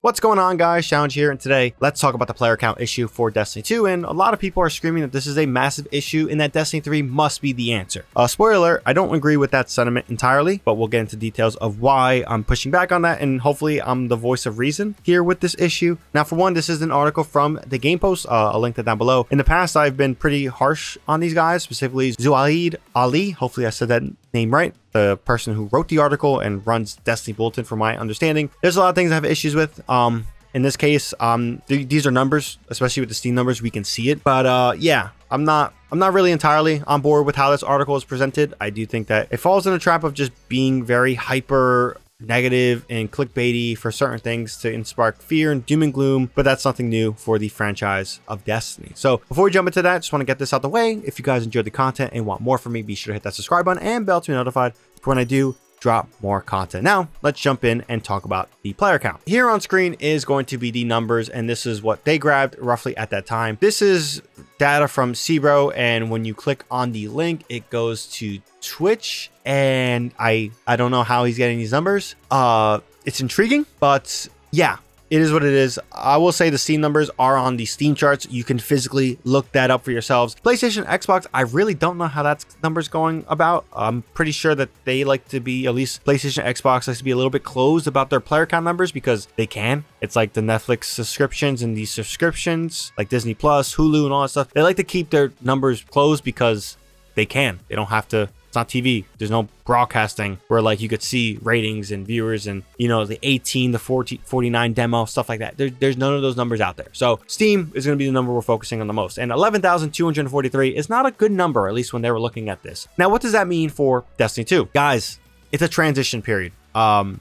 What's going on, guys? ShadowNinja here, and today let's talk about the player count issue for Destiny 2. And a lot of people are screaming that this is a massive issue and that Destiny 3 must be the answer. Spoiler alert, I don't agree with that sentiment entirely, but we'll get into details of why I'm pushing back on that, and hopefully I'm the voice of reason here with this issue. Now, for one, this is an article from TheGamePost. I'll link that down below. In the past, I've been pretty harsh on these guys, specifically Zuaid Ali. Hopefully I said that name right. The person who wrote the article and runs Destiny Bulletin, from my understanding. There's a lot of things I have issues with. In this case, these are numbers, especially with the Steam numbers, we can see it. But yeah, I'm not really entirely on board with how this article is presented. I do think that it falls in a trap of just being very hyper negative and clickbaity for certain things to spark fear and doom and gloom, but that's something new for the franchise of Destiny. So before we jump into that, just want to get this out the way. If you guys enjoyed the content and want more from me, be sure to hit that subscribe button and bell to be notified for when I do drop more content. Now let's jump in and talk about the player count. Here on screen is going to be the numbers, and this is what they grabbed roughly at that time. This is data from Cbro, and when you click on the link, it goes to Twitch, and I don't know how he's getting these numbers. It's intriguing, but yeah, it is what it is. I will say the Steam numbers are on the Steam charts. You can physically look that up for yourselves. PlayStation, Xbox, I really don't know how that number's going about. I'm pretty sure that they like to be, at least PlayStation, Xbox likes to be a little bit closed about their player count numbers because they can. It's like the Netflix subscriptions and these subscriptions like Disney Plus, Hulu, and all that stuff. They like to keep their numbers closed because they can. They don't have to. It's not TV. There's no broadcasting where like you could see ratings and viewers and, you know, the 18, the 49 demo, stuff like that. There's none of those numbers out there. So Steam is going to be the number we're focusing on the most. And 11,243 is not a good number, at least when they were looking at this. Now, what does that mean for Destiny 2? Guys, it's a transition period.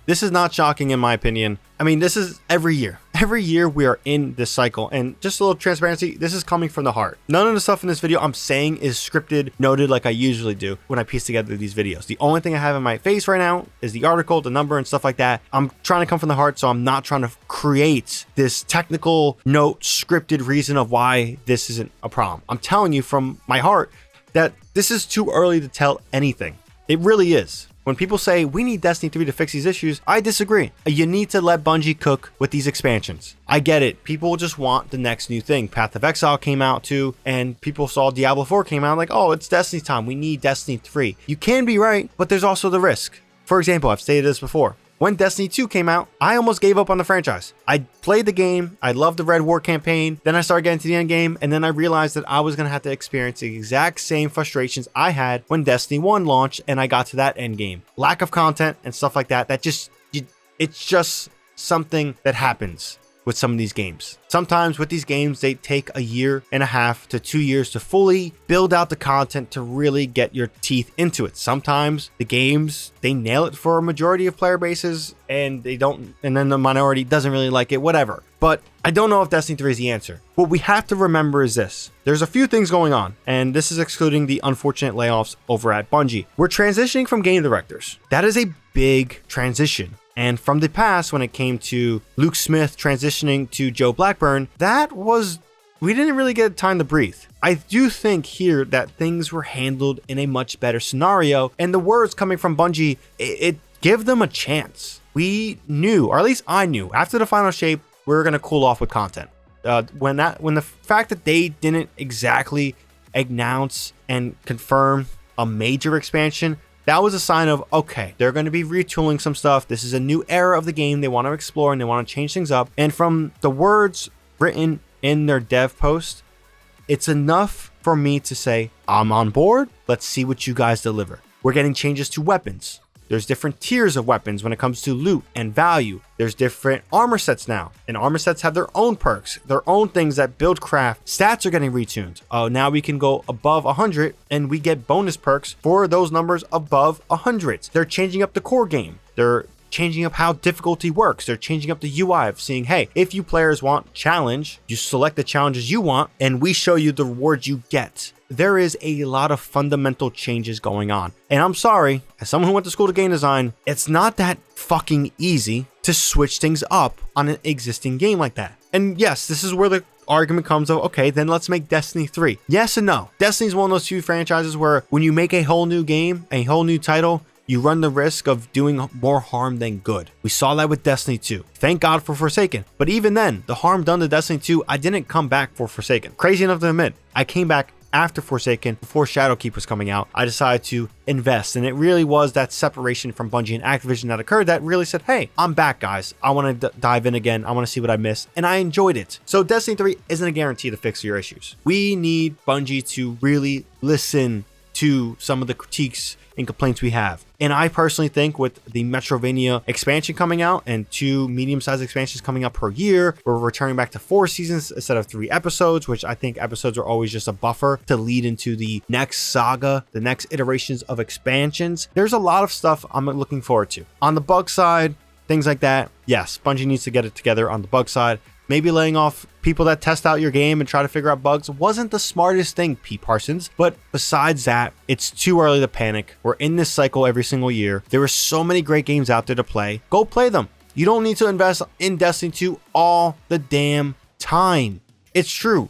This is not shocking in my opinion. I mean, this is every year. Every year we are in this cycle, and just a little transparency, this is coming from the heart. None of the stuff in this video I'm saying is scripted, noted like I usually do when I piece together these videos. The only thing I have in my face right now is the article, the number, and stuff like that. I'm trying to come from the heart, so I'm not trying to create this technical note, scripted reason of why this isn't a problem. I'm telling you from my heart that this is too early to tell anything. It really is. When people say we need Destiny 3 to fix these issues, I disagree. You need to let Bungie cook with these expansions. I get it. People just want the next new thing. Path of Exile came out too, and people saw Diablo 4 came out like, oh, it's Destiny time. We need Destiny 3. You can be right, but there's also the risk. For example, I've stated this before. When Destiny 2 came out, I almost gave up on the franchise. I played the game, I loved the Red War campaign, then I started getting to the end game, and then I realized that I was going to have to experience the exact same frustrations I had when Destiny 1 launched and I got to that end game. Lack of content and stuff like that, it's just something that happens with some of these games. Sometimes with these games, they take a year and a half to 2 years to fully build out the content to really get your teeth into it. Sometimes the games, they nail it for a majority of player bases and they don't, and then the minority doesn't really like it, whatever. But I don't know if Destiny 3 is the answer. What we have to remember is this. There's a few things going on, and this is excluding the unfortunate layoffs over at Bungie. We're transitioning from game directors. That is a big transition. And from the past, when it came to Luke Smith transitioning to Joe Blackburn, we didn't really get time to breathe. I do think here that things were handled in a much better scenario, and the words coming from Bungie, it gave them a chance. We knew, or at least I knew, after the final shape, we were going to cool off with content. When the fact that they didn't exactly announce and confirm a major expansion, that was a sign of, okay, they're going to be retooling some stuff. This is a new era of the game. They want to explore and they want to change things up. And from the words written in their dev post, it's enough for me to say, I'm on board. Let's see what you guys deliver. We're getting changes to weapons. There's different tiers of weapons when it comes to loot and value. There's different armor sets now, and armor sets have their own perks, their own things that build craft. Stats are getting retuned. Now we can go above 100 and we get bonus perks for those numbers above 100. They're changing up the core game. They're changing up how difficulty works. They're changing up the UI of seeing, hey, if you players want challenge, you select the challenges you want and we show you the rewards you get. There is a lot of fundamental changes going on. And I'm sorry, as someone who went to school to game design, it's not that fucking easy to switch things up on an existing game like that. And yes, this is where the argument comes of, okay, then let's make Destiny 3. Yes and no. Destiny's one of those few franchises where when you make a whole new game, a whole new title, you run the risk of doing more harm than good. We saw that with Destiny 2. Thank God for Forsaken. But even then, the harm done to Destiny 2, I didn't come back for Forsaken. Crazy enough to admit, I came back after Forsaken, before Shadowkeep was coming out. I decided to invest, and it really was that separation from Bungie and Activision that occurred that really said, hey, I'm back, guys. I want to dive in again. I want to see what I missed, and I enjoyed it. So Destiny 3 isn't a guarantee to fix your issues. We need Bungie to really listen to some of the critiques and complaints we have. And I personally think with the Metrovania expansion coming out and 2 medium-sized expansions coming out per year, we're returning back to 4 seasons instead of 3 episodes, which I think episodes are always just a buffer to lead into the next saga, the next iterations of expansions. There's a lot of stuff I'm looking forward to. On the bug side, things like that, yes, Bungie needs to get it together on the bug side. Maybe laying off people that test out your game and try to figure out bugs wasn't the smartest thing, Pete Parsons. But besides that, it's too early to panic. We're in this cycle every single year. There are so many great games out there to play. Go play them. You don't need to invest in Destiny 2 all the damn time. It's true.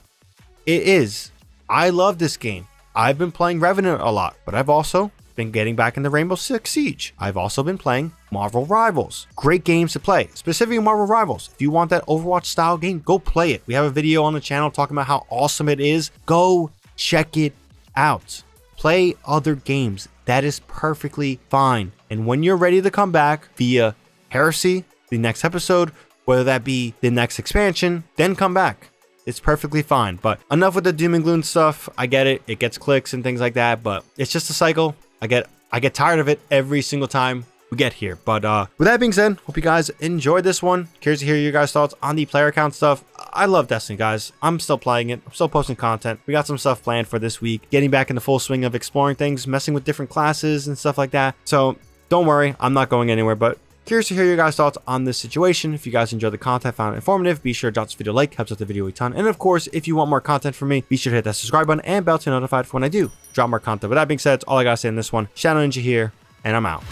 It is. I love this game. I've been playing Revenant a lot, but I've also been getting back into Rainbow Six Siege. I've also been playing Marvel Rivals. Great games to play, specifically Marvel Rivals. If you want that Overwatch style game, go play it. We have a video on the channel talking about how awesome it is. Go check it out. Play other games. That is perfectly fine. And when you're ready to come back via Heresy, the next episode, whether that be the next expansion, then come back. It's perfectly fine. But enough with the doom and gloom stuff. I get it. It gets clicks and things like that, but it's just a cycle. I get tired of it every single time we get here. But with that being said, hope you guys enjoyed this one. Curious to hear your guys' thoughts on the player count stuff. I love Destiny, guys. I'm still playing it. I'm still posting content. We got some stuff planned for this week. Getting back in the full swing of exploring things, messing with different classes and stuff like that. So don't worry, I'm not going anywhere, but curious to hear your guys' thoughts on this situation. If you guys enjoyed the content, found it informative, be sure to drop this video a like, helps out the video a ton. And of course, if you want more content from me, be sure to hit that subscribe button and bell to be notified for when I do drop more content. With that being said, that's all I gotta say in this one. ShadowNinja here, and I'm out.